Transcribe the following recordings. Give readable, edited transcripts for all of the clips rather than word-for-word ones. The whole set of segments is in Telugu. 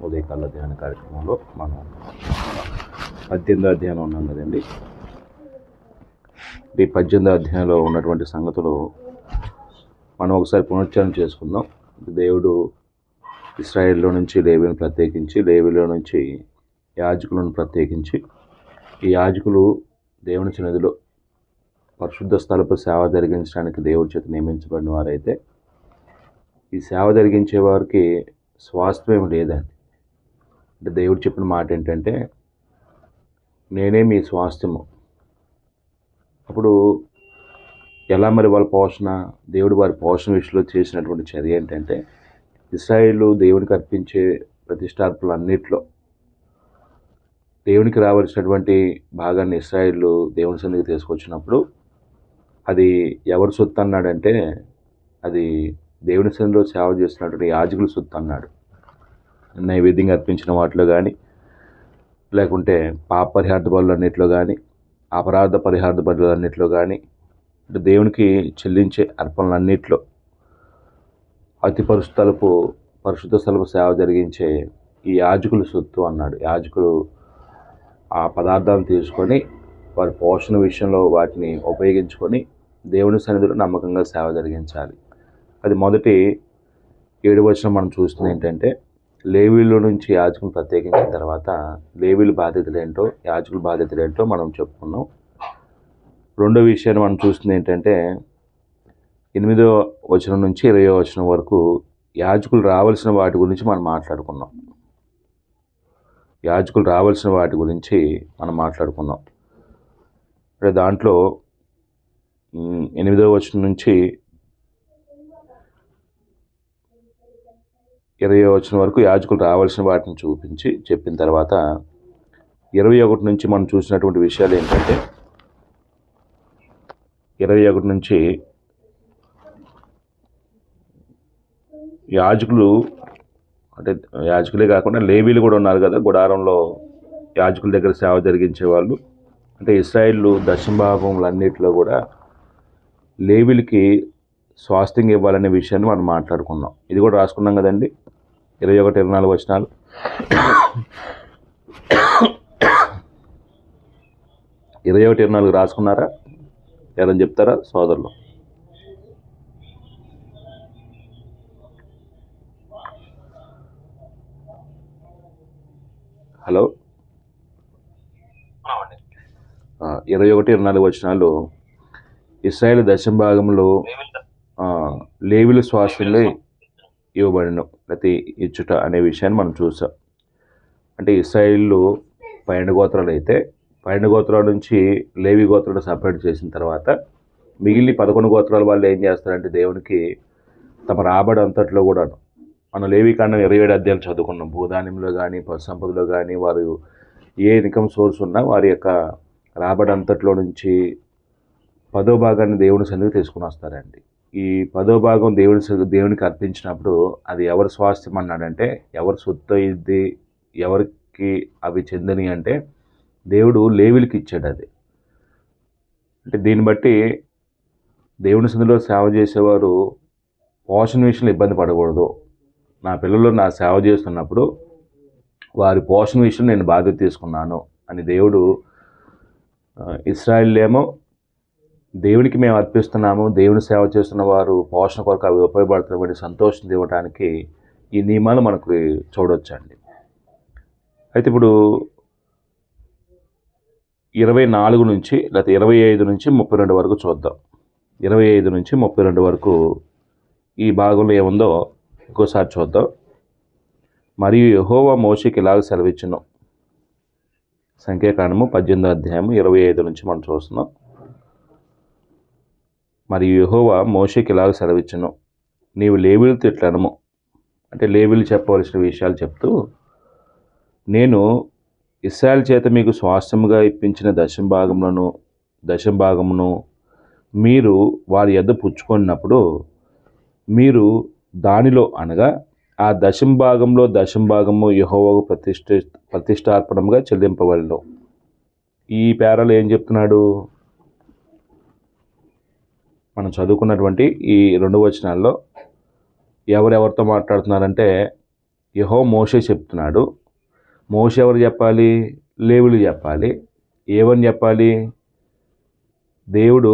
ఉదయకాల ధ్యాన కార్యక్రమంలో మనం 18వ అధ్యాయంలో ఉన్నాం కదండి. ఈ 18వ అధ్యాయంలో ఉన్నటువంటి సంగతులు మనం ఒకసారి పునరుచ్చారణ చేసుకుందాం. దేవుడు ఇశ్రాయేల్లో నుంచి లేవీని ప్రత్యేకించి, లేవీలో నుంచి యాజకులను ప్రత్యేకించి, ఈ యాజకులు దేవుని సన్నిధిలో పరిశుద్ధ స్థలపు సేవ జరిగించడానికి దేవుడి చేత నియమించబడిన వారైతే, ఈ సేవ జరిగించే వారికి స్వాస్థ్యం లేదండి. అంటే దేవుడు చెప్పిన మాట ఏంటంటే, నేనే మీ స్వాస్థ్యము. అప్పుడు ఎలా మరి వాళ్ళ పోషణ, దేవుడు వారి పోషణ విషయంలో చేసినటువంటి చర్య ఏంటంటే, ఇశ్రాయేలు దేవునికి అర్పించే ప్రతిష్టార్పణలన్నిట్లో దేవునికి రావాల్సినటువంటి భాగాన్ని ఇశ్రాయేలు దేవుని సన్నిధికి తీసుకొచ్చినప్పుడు అది ఎవరు సొత్తు అన్నాడంటే, అది దేవుని సన్నిధిలో సేవ చేస్తున్నటువంటి యాజకుల సొత్తు అన్నాడు. నైవేద్యంగా అర్పించిన వాటిలో కానీ, లేకుంటే పాప పరిహార్థ బలులన్నింటిలో కానీ, అపరాధ పరిహార్థ బలులన్నింటిలో కానీ, దేవునికి చెల్లించే అర్పణలన్నింటిలో అతి పరిశుద్ధ స్థలపు సేవ జరిగించే ఈ యాజకుల సొత్తు అన్నాడు. యాజకులు ఆ పదార్థాలను తీసుకొని వారి పోషణ విషయంలో వాటిని ఉపయోగించుకొని దేవుని సన్నిధిలో నమ్మకంగా సేవ జరిగించాలి. అది మొదటి 7వ వచనం మనం చూస్తుంది ఏంటంటే, లేవీలో నుంచి యాజకులు ప్రత్యేకించిన తర్వాత లేవీల బాధ్యతలు ఏంటో, యాజకుల బాధ్యతలు ఏంటో మనం చెప్పుకున్నాం. రెండో విషయాన్ని మనం చూస్తుంది ఏంటంటే, 8వ వచనం నుంచి 20వ వచనం వరకు యాజకులు రావాల్సిన వాటి గురించి మనం మాట్లాడుకున్నాం. యాజకులు రావాల్సిన వాటి గురించి మనం మాట్లాడుకున్నాం. దాంట్లో 8వ వచనం నుంచి 20వ వచనం వరకు యాజకులు రావాల్సిన వాటిని చూపించి చెప్పిన తర్వాత 21 నుంచి మనం చూసినటువంటి విషయాలు ఏంటంటే, 21 నుంచి యాజకులు, అంటే యాజకులే కాకుండా లేవీలు కూడా ఉన్నారు కదా, గుడారంలో యాజకుల దగ్గర సేవ జరిగించే వాళ్ళు. అంటే ఇశ్రాయేలు దశమ భాగములన్నిటిలో కూడా లేవీలకి స్వాస్థ్యంగా ఇవ్వాలనే విషయాన్ని మనం మాట్లాడుకున్నాం. ఇది కూడా రాసుకున్నాం కదండి, 21, 24 వచనాలు. 21, 24 రాసుకున్నారా? ఏదని చెప్తారా సోదరులు? హలో, 21, 24 వచనాలు ఇశ్రాయేలు దశమ భాగంలో లేవీల స్వాస్థ్యంలో ఇవ్వబడిన ప్రతి ఇచ్చుట అనే విషయాన్ని మనం చూసాం. అంటే ఇశ్రాయేలు 12 గోత్రాలు అయితే 12 గోత్రాల నుంచి లేవి గోత్రాలు సపరేట్ చేసిన తర్వాత మిగిలిన 11 గోత్రాల వాళ్ళు ఏం చేస్తారంటే, దేవునికి తమ రాబడి అంతట్లో కూడా మనం లేవికాండం 27 అధ్యాయాలు చదువుకున్నాం. భూధాన్యంలో కానీ పశు సంపదలో కానీ వారు ఏ ఇన్కమ్ సోర్స్ ఉన్నా వారి యొక్క రాబడి అంతట్లో నుంచి 10వ భాగాన్ని దేవుని సన్నిధికి తీసుకుని వస్తారండి. ఈ 10వ భాగం దేవునికి అర్పించినప్పుడు అది ఎవరి స్వాస్థ్యం అన్నాడంటే, ఎవరి సొత్తు ఇది, ఎవరికి అవి చెందని అంటే దేవుడు లేవీలకి ఇచ్చాడు. అది అంటే దీన్ని బట్టి దేవుని సన్నిధిలో సేవ చేసేవారు పోషణ విషయంలో ఇబ్బంది పడకూడదు. నా పిల్లలు నా సేవ చేస్తున్నప్పుడు వారి పోషణ విషయం నేను బాధ్యత తీసుకున్నాను అని దేవుడు, ఇశ్రాయేలు ఏమో దేవునికి మేము అర్పిస్తున్నాము, దేవుని సేవ చేస్తున్న వారు పోషణ కొరకు అవి ఉపయోగపడుతున్నటువంటి సంతోషం ఇవ్వడానికి ఈ నియమాలు మనకు చూడవచ్చండి. అయితే ఇప్పుడు 24 నుంచి లేకపోతే 25 నుంచి 32 వరకు చూద్దాం. 25 నుంచి 32 వరకు ఈ భాగంలో ఏముందో ఇంకోసారి చూద్దాం. మరియు యెహోవా మోషేకి ఇలాగ సెలవిచ్చును. సంఖ్యాకాండము 18వ అధ్యాయం 25 నుంచి మనం చూస్తున్నాం. మరియు యెహోవా మోషేకి ఇలాగ సెలవిచ్చును, నీవు లేవీలతో ఇట్లా అనము. అంటే లేవీలు చెప్పవలసిన విషయాలు చెప్తూ, నేను ఇశ్రాయేలు చేత మీకు స్వాస్థ్యముగా ఇప్పించిన దశమ భాగమును మీరు వారి యొద్ద పుచ్చుకున్నప్పుడు మీరు దానిలో అనగా ఆ దశమ భాగము యెహోవాకు ప్రతిష్టార్పణముగా చెల్లింపవలెను. ఈ పేరాలో ఏం చెప్తున్నాడు? మనం చదువుకున్నటువంటి ఈ 2 వచనాల్లో ఎవరెవరితో మాట్లాడుతున్నారంటే, యెహోవా మోషే చెప్తున్నాడు. మోషే ఎవరు చెప్పాలి? లేవీయులు చెప్పాలి. ఏమని చెప్పాలి? దేవుడు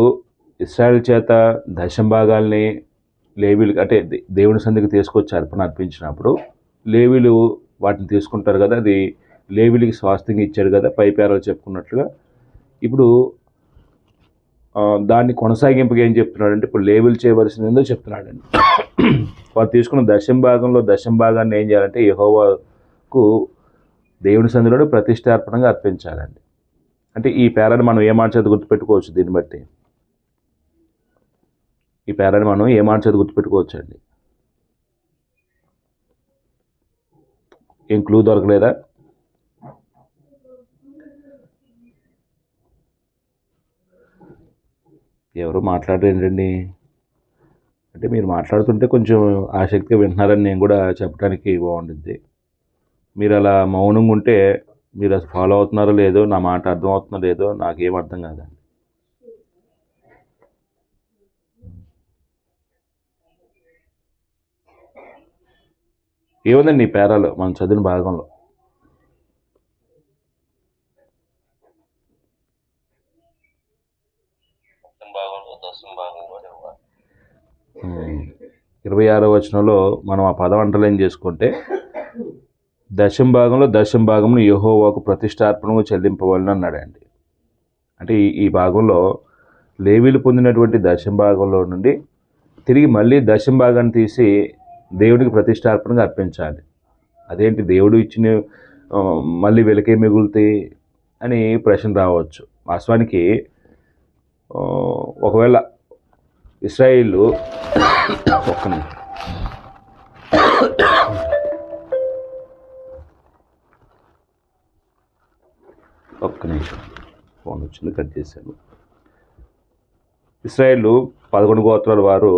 ఇశ్రాయేలు చేత దశంభాగాల్ని లేవీయులకి అంటే దేవుని సన్నిధికి తీసుకొచ్చి అర్పణ అర్పించినప్పుడు లేవీయులు వాటిని తీసుకుంటారు కదా, అది లేవీయులకి స్వాస్థ్యంగా ఇచ్చాడు కదా, పై పేరాలు చెప్పుకున్నట్లుగా. ఇప్పుడు దాన్ని కొనసాగింపుగా ఏం చెప్తున్నాడంటే, ఇప్పుడు లేవీయులు చేయవలసింది ఏందో చెప్తున్నాడండి. వారు తీసుకున్న దశంభాగాన్ని ఏం చేయాలంటే యెహోవాకు దేవుని సన్నిధిలో ప్రతిష్టార్పణంగా అర్పించాలండి. అంటే ఈ పేరాన్ని మనం ఏ మాట చేత గుర్తుపెట్టుకోవచ్చు? దీన్ని బట్టి ఈ పేరాన్ని మనం ఏ మాట చేత గుర్తుపెట్టుకోవచ్చు అండి? ఏం క్లూ దొరకలేదా? ఎవరు మాట్లాడరేంటండి? అంటే మీరు మాట్లాడుతుంటే కొంచెం ఆసక్తిగా వింటున్నారని నేను కూడా చెప్పడానికి బాగుంటుంది. మీరు అలా మౌనంగా ఉంటే మీరు అసలు ఫాలో అవుతున్నారో లేదో, నా మాట అర్థం అవుతుందో లేదో నాకేం అర్థం కాదండి. ఏముందండి ఈ పేరాలు మనం చదివిన భాగంలో? ఉమ్, 26వ వచనంలో మనం ఆ పదం అంటలేం చేసుకుంటే, దశంభాగమును యెహోవాకు ప్రతిష్టార్పణకు చెల్లింపవలన అన్నాడండి. అంటే ఈ భాగంలో లేవీలు పొందినటువంటి దశంభాగంలో నుండి తిరిగి మళ్ళీ దశంభాగాన్ని తీసి దేవుడికి ప్రతిష్టార్పణగా అర్పించాలి. అదేంటి దేవుడు ఇచ్చిన మళ్ళీ వెలకే మిగులుతాయి అని ప్రశ్న రావచ్చు. వాస్తవానికి ఒకవేళ ఇశ్రాయేలు ఒక్క నిమిషం ఫోన్ వచ్చింది, కట్ చేశాను. ఇశ్రాయేలు 11 గోత్రాల వారు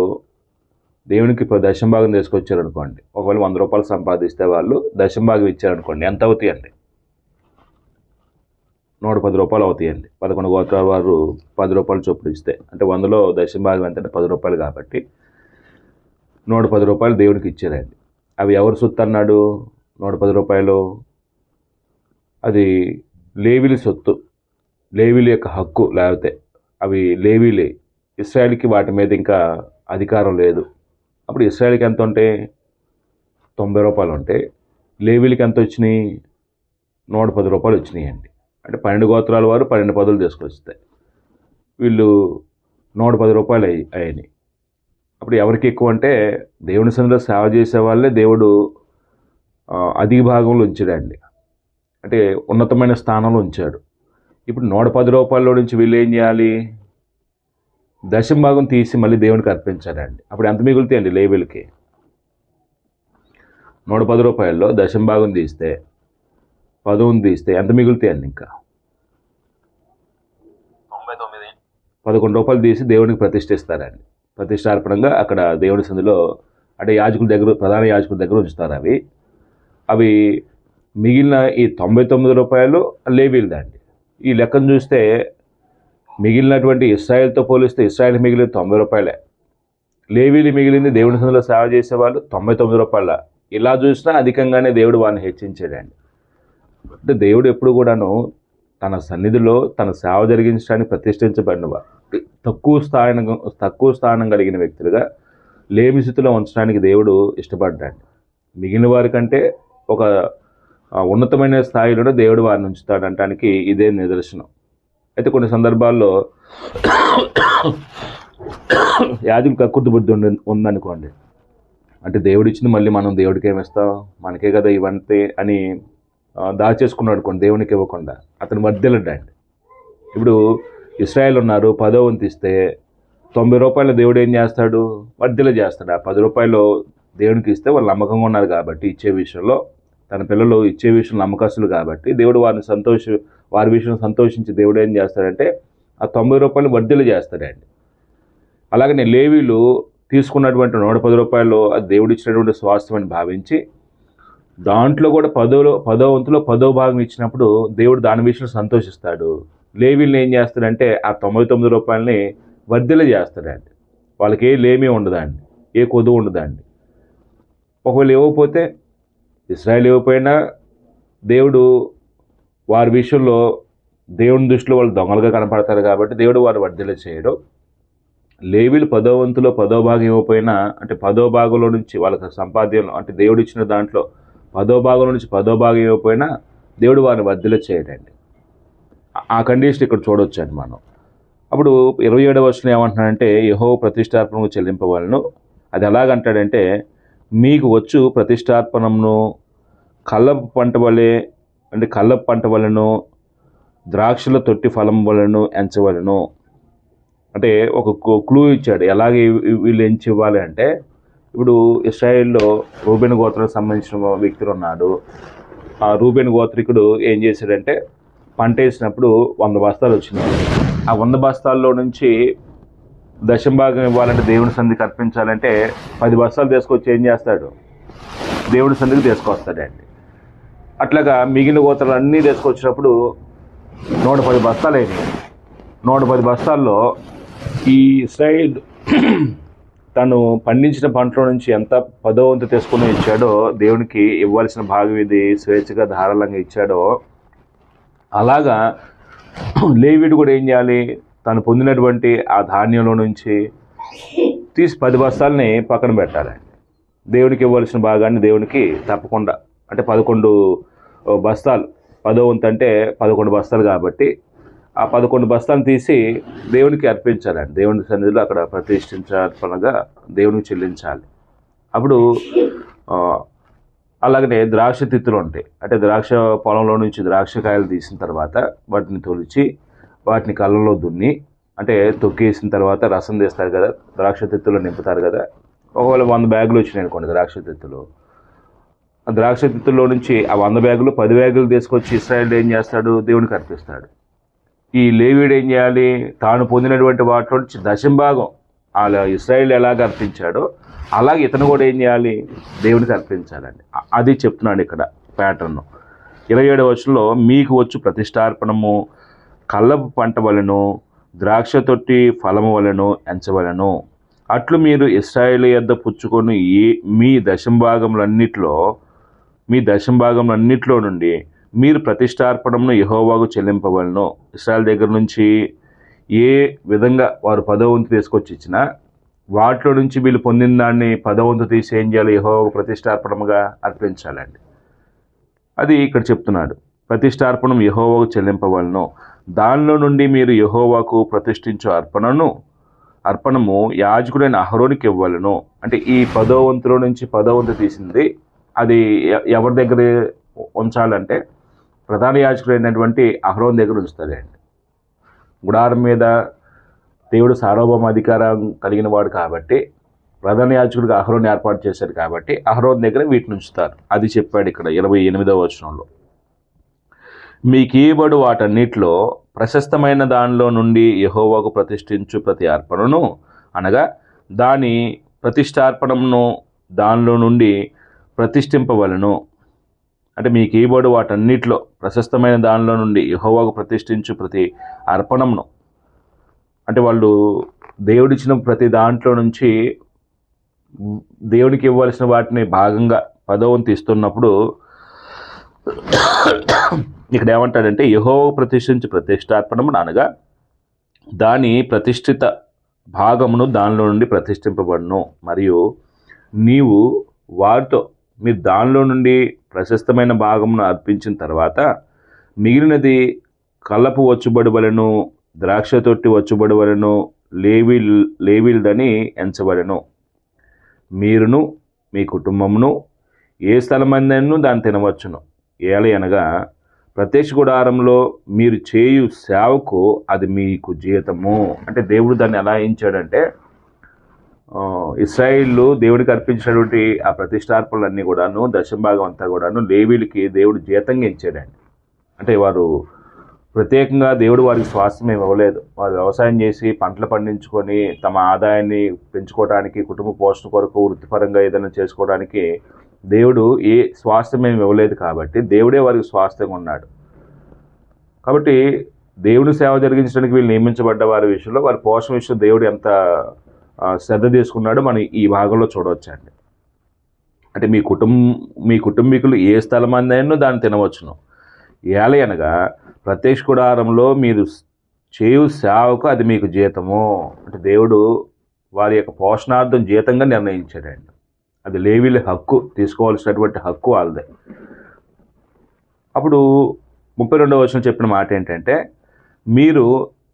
దేవునికి దశంభాగం తీసుకొచ్చారనుకోండి. ఒకవేళ 100 రూపాయలు సంపాదిస్తే వాళ్ళు దశంభాగం ఇచ్చారనుకోండి, ఎంత అవుతాయండి? 110 రూపాయలు అవుతాయండి. 11 గోత్రాల వారు 10 రూపాయలు చొప్పులు ఇస్తే, అంటే 100లో దశంభాగం ఎంత అంటే 10 రూపాయలు కాబట్టి 110 రూపాయలు దేవునికి ఇచ్చారండి. అవి ఎవరు సొత్తు అన్నాడు? 110 రూపాయలు అది లేవీల సొత్తు, లేవీల యొక్క హక్కు, లేకపోతే అవి లేవీలే. ఇశ్రాయేలుకి వాటి మీద ఇంకా అధికారం లేదు. అప్పుడు ఇశ్రాయేలుకి ఎంత ఉంటాయి? 90 రూపాయలు ఉంటాయి. లేవీలకి ఎంత వచ్చినాయి? 110 రూపాయలు వచ్చినాయండి. అంటే 12 గోత్రాల వారు 12 పదులు తీసుకొస్తాయి. వీళ్ళు 110 రూపాయలు అయ్యాయి. అప్పుడు ఎవరికి ఎక్కువ అంటే దేవుని సన్నిధిలో సేవ చేసే వాళ్ళే దేవుడు అధిక భాగంలో ఉంచాడండి. అంటే ఉన్నతమైన స్థానంలో ఉంచాడు. ఇప్పుడు 110 రూపాయల నుంచి వీళ్ళు ఏం చేయాలి? దశంభాగం తీసి మళ్ళీ దేవునికి అర్పించాలండి. అప్పుడు ఎంత మిగులుతాయండి లేవీలకి? 110 రూపాయల్లో దశంభాగం తీస్తే, 10 తీస్తే ఎంత మిగులుతాయండి? ఇంకా 11 రూపాయలు తీసి దేవునికి ప్రతిష్ఠిస్తారండి. ప్రతిష్టార్పణంగా అక్కడ దేవుని సన్నిధిలో అంటే యాజకుల దగ్గర, ప్రధాన యాజకుల దగ్గర ఉంచుతారు. అవి మిగిలిన ఈ 99 రూపాయలు లేవీలదండి. ఈ లెక్కను చూస్తే మిగిలినటువంటి ఇశ్రాయేలుతో పోలిస్తే ఇశ్రాయేల్ మిగిలిన 90 రూపాయలే, లేవీలు మిగిలింది దేవుని సన్నిధిలో సేవ చేసేవాళ్ళు 99 రూపాయల. ఇలా చూసినా అధికంగానే దేవుడు వారిని హెచ్చించాడండి. అంటే దేవుడు ఎప్పుడు కూడాను తన సన్నిధిలో తన సేవ జరిగించడానికి ప్రతిష్ఠించబడిన వారు తక్కువ స్థానం కలిగిన వ్యక్తులుగా లేమి స్థితిలో ఉంచడానికి దేవుడు ఇష్టపడ్డాడు. మిగిలిన వారి కంటే ఒక ఉన్నతమైన స్థాయిలో దేవుడు వారిని ఉంచుతాడు అనడానికి ఇదే నిదర్శనం. అయితే కొన్ని సందర్భాల్లో యాజకులు కక్కుర్తి బుద్ధి ఉందనుకోండి, అంటే దేవుడు ఇచ్చింది మళ్ళీ మనం దేవుడికి ఏమిస్తాం, మనకే కదా ఇవంతే అని దాచేసుకున్నాడు అనుకోండి, దేవునికి ఇవ్వకుండా అతను వర్ధిల్లడండి. ఇప్పుడు ఇశ్రాయేల్ ఉన్నారు, 10వ వంతు ఇస్తే 90 రూపాయలు దేవుడు ఏం చేస్తాడు? వర్ధిల్ల చేస్తాడు. ఆ 10 రూపాయలు దేవునికి ఇస్తే వాళ్ళు నమ్మకంగా ఉన్నారు కాబట్టి ఇచ్చే విషయంలో, తన పిల్లలు ఇచ్చే విషయం నమ్మకస్తులు కాబట్టి దేవుడు వారి విషయం సంతోషించి దేవుడు ఏం చేస్తాడంటే ఆ 90 రూపాయలు వర్ధిల్ల చేస్తాడండి. అలాగనే లేవీలు తీసుకున్నటువంటి 110 రూపాయలు అది దేవుడు ఇచ్చినటువంటి స్వాస్థ్యం అని భావించి దాంట్లో కూడా 10వ వంతులో 10వ భాగం ఇచ్చినప్పుడు దేవుడు దాని విషయంలో సంతోషిస్తాడు. లేవీలను ఏం చేస్తాడంటే ఆ 99 రూపాయలని వర్ధిల్ల చేస్తాడండి. వాళ్ళకి ఏ లేమీ ఉండదండి, ఏ కొదువు ఉండదండి. ఒకవేళ ఇవ్వకపోతే ఇశ్రాయేల్ ఇవ్వకపోయినా దేవుడు వారి విషయంలో దేవుని దృష్టిలో వాళ్ళు దొంగలుగా కనపడతారు కాబట్టి దేవుడు వారు వర్ధిల్ల చేయడం. లేవీలు 10వ వంతులో 10వ భాగం ఇవ్వకపోయినా, అంటే 10వ భాగంలో నుంచి వాళ్ళకి సంపాద్యంలో, అంటే దేవుడు ఇచ్చిన దాంట్లో 10వ భాగంలో నుంచి 10వ భాగం ఇవ్వకపోయినా దేవుడు వారిని వర్ధిల్ల చేయడండి. ఆ కండిషన్ ఇక్కడ చూడొచ్చండి మనం. అప్పుడు 27వ వచనం ఏమంటున్నాడంటే, యెహోవా ప్రతిష్టార్పణకు చెల్లింపవలను. అది ఎలాగంటాడంటే, మీకు వచ్చు ప్రతిష్టార్పణమును కల్లపు పంట వలె, అంటే కల్లపు పంట వలను ద్రాక్షల తొట్టి ఫలం వలను ఎంచవలను. అంటే ఒక క్లూ ఇచ్చాడు ఎలాగ వీళ్ళు ఎంచి ఇవ్వాలి అంటే, ఇప్పుడు ఇశ్రాయేల్లో రూబేను గోత్రానికి సంబంధించిన వ్యక్తులు ఉన్నాడు. ఆ రూబేను గోత్రికుడు ఏం చేశాడంటే, పంట వేసినప్పుడు 100 బస్తాలు వచ్చినాయి. ఆ 100 బస్తాల్లో నుంచి దశంభాగం ఇవ్వాలంటే, దేవుని సన్నిధికి అర్పించాలంటే 10 బస్తాలు తీసుకొచ్చి ఏం చేస్తాడు, దేవుని సన్నిధికి తీసుకొస్తాడండి. అట్లాగా మిగిలిన గోత్రాలు అన్నీ తీసుకొచ్చినప్పుడు 110 బస్తాలు అయినాయి. 110 బస్తాల్లో ఈ ఇశ్రాయేల్ తను పండించిన పంటలో నుంచి ఎంత 10వ వంతు తీసుకుని ఇచ్చాడో, దేవునికి ఇవ్వాల్సిన భాగం ఇది స్వేచ్ఛగా ధారాళంగా ఇచ్చాడో, అలాగా లేవీయుడు కూడా ఏం చేయాలి, తను పొందినటువంటి ఆ ధాన్యంలో నుంచి తీసి 10 బస్తాలని పక్కన పెట్టాలండి. దేవునికి ఇవ్వాల్సిన భాగాన్ని దేవునికి తప్పకుండా, అంటే 11 బస్తాలు, 10వ వంతు అంటే 11 బస్తాలు కాబట్టి ఆ 11 బస్తాలు తీసి దేవునికి అర్పించాలండి. దేవుని సన్నిధిలో అక్కడ ప్రతిష్ఠించార్పణగా దేవునికి చెల్లించాలి. అప్పుడు అలాగనే ద్రాక్ష తిత్తులు ఉంటాయి. అంటే ద్రాక్ష పొలంలో నుంచి ద్రాక్షకాయలు తీసిన తర్వాత వాటిని తొలిచి వాటిని కళ్ళలో దున్ని, అంటే తొక్కేసిన తర్వాత రసం తీస్తారు కదా, ద్రాక్ష తిత్తులు నింపుతారు కదా. ఒకవేళ 100 బ్యాగులు వచ్చినాయి అనుకోండి ద్రాక్ష తిత్తులు, ఆ ద్రాక్ష తిత్తుల్లో నుంచి ఆ 100 బ్యాగులు 10 బ్యాగులు తీసుకొచ్చి ఇశ్రాయేల్ ఏం చేస్తాడు, దేవునికి అర్పిస్తాడు. ఈ లేవీయుడు ఏం చేయాలి, తాను పొందినటువంటి వాటిలో నుంచి దశంభాగం అలా ఇశ్రాయేల్ ఎలాగ అర్పించాడో అలాగే ఇతను కూడా ఏం చేయాలి, దేవునికి అర్పించాలండి. అది చెప్తున్నాడు ఇక్కడ ప్యాటర్న్. 27వ వచనంలో, మీకు వచ్చు ప్రతిష్టార్పణము కల్లపు పంట వలను ద్రాక్ష తొట్టి ఫలము వలను ఎంచవలను. అట్లు మీరు ఇశ్రాయేలు యొద్ద పుచ్చుకొని మీ దశంభాగములన్నిట్లో నుండి మీరు ప్రతిష్టార్పణమును యెహోవాకు చెల్లింపవలను. ఇశ్రాయేల్ దగ్గర నుంచి ఏ విధంగా వారు 10వ వంతు తీసుకొచ్చి ఇచ్చినా వాటిలో నుంచి వీళ్ళు పొందిన దాన్ని 10వ వంతు తీసి ఏం చేయాలి, యెహోవాకు ప్రతిష్టార్పణముగా అర్పించాలండి. అది ఇక్కడ చెప్తున్నాడు. ప్రతిష్టార్పణం యెహోవాకు చెల్లింపవలను. దానిలో నుండి మీరు యెహోవాకు ప్రతిష్ఠించు అర్పణము యాజకుడైన అహరోనికి ఇవ్వలను. అంటే ఈ 10వ వంతులో నుంచి 10వ వంతు తీసింది అది ఎవరి దగ్గర ఉంచాలంటే, ప్రధాన యాజకుడు అయినటువంటి అహరోన్ దగ్గర ఉంచుతాడండి. గుడారం మీద దేవుడు సార్వభౌమ అధికారం కలిగిన వాడు కాబట్టి ప్రధాన యాజకుడిగా అహరోన్ ఏర్పాటు చేశాడు కాబట్టి అహరోన్ దగ్గర వీటిని ఉంచుతారు. అది చెప్పాడు ఇక్కడ 28వ వచనంలో. మీకు ఇవ్వబడు వాటన్నిటిలో ప్రశస్తమైన దానిలో నుండి యెహోవాకు ప్రతిష్ఠించు ప్రతి అర్పణను, అనగా దాని ప్రతిష్టార్పణమును దానిలో నుండి ప్రతిష్ఠింపవలను. అంటే మీకు ఇవ్వబడు వాటన్నిటిలో ప్రశస్తమైన దానిలో నుండి యెహోవాకు ప్రతిష్ఠించు ప్రతి అర్పణమును, అంటే వాళ్ళు దేవుడిచ్చిన ప్రతి దాంట్లో నుంచి దేవునికి ఇవ్వాల్సిన వాటిని భాగంగా 10వ వంతు ఇస్తున్నప్పుడు ఇక్కడ ఏమంటాడంటే, యెహోవాకు ప్రతిష్ఠించు ప్రతిష్టార్పణమును, అనగా దాని ప్రతిష్ఠిత భాగమును దానిలో నుండి ప్రతిష్ఠింపబడును. మరియు నీవు వారితో మీరు దానిలో నుండి ప్రశస్తమైన భాగమును అర్పించిన తర్వాత మిగిలినది కల్లపు వచ్చుబడి వలెను ద్రాక్ష తొట్టి వచ్చుబడి వలెను లేవీల్దని ఎంచబడెను. మీరును మీ కుటుంబమును ఏ స్థలమందైనను దాన్ని తినవచ్చును. ఏలయనగా ప్రత్యక్ష గుడారంలో మీరు చేయు సేవకు అది మీకు జీతము. అంటే దేవుడు దాన్ని ఎలా ఇచ్చాడంటే, ఇశ్రాయేలు దేవుడికి అర్పించినటువంటి ఆ ప్రతిష్టార్పణలన్నీ కూడాను, దశంభాగం అంతా కూడాను లేవీలకి దేవుడు జీతంగా ఇచ్చాడండి. అంటే వారు ప్రత్యేకంగా దేవుడు వారికి స్వాస్థ్యం ఏమి ఇవ్వలేదు. వారు వ్యవసాయం చేసి పంటలు పండించుకొని తమ ఆదాయాన్ని పెంచుకోవడానికి, కుటుంబ పోషణ కొరకు, వృత్తిపరంగా ఏదైనా చేసుకోవడానికి దేవుడు ఏ స్వాస్థ్యం ఏమి ఇవ్వలేదు కాబట్టి దేవుడే వారికి స్వాస్థ్యంగా ఉన్నాడు. కాబట్టి దేవుని సేవ జరిగించడానికి వీళ్ళు నియమించబడ్డ వారి విషయంలో, వారి పోషణ విషయంలో దేవుడు ఎంత శ్రద్ధ తీసుకున్నాడో మనం ఈ భాగంలో చూడవచ్చండి. అంటే మీ కుటుంబీకులు ఏ స్థలమందైనా దాన్ని తినవచ్చును. ఏలయనగా ప్రత్యక్ష గుడారంలో మీరు చేయు సేవకు అది మీకు జీతము. అంటే దేవుడు వారి యొక్క పోషణార్థం జీతంగా నిర్ణయించాడండి. అది లేవీల హక్కు, తీసుకోవాల్సినటువంటి హక్కు వాళ్ళదే. అప్పుడు 32వ వచనం చెప్పిన మాట ఏంటంటే, మీరు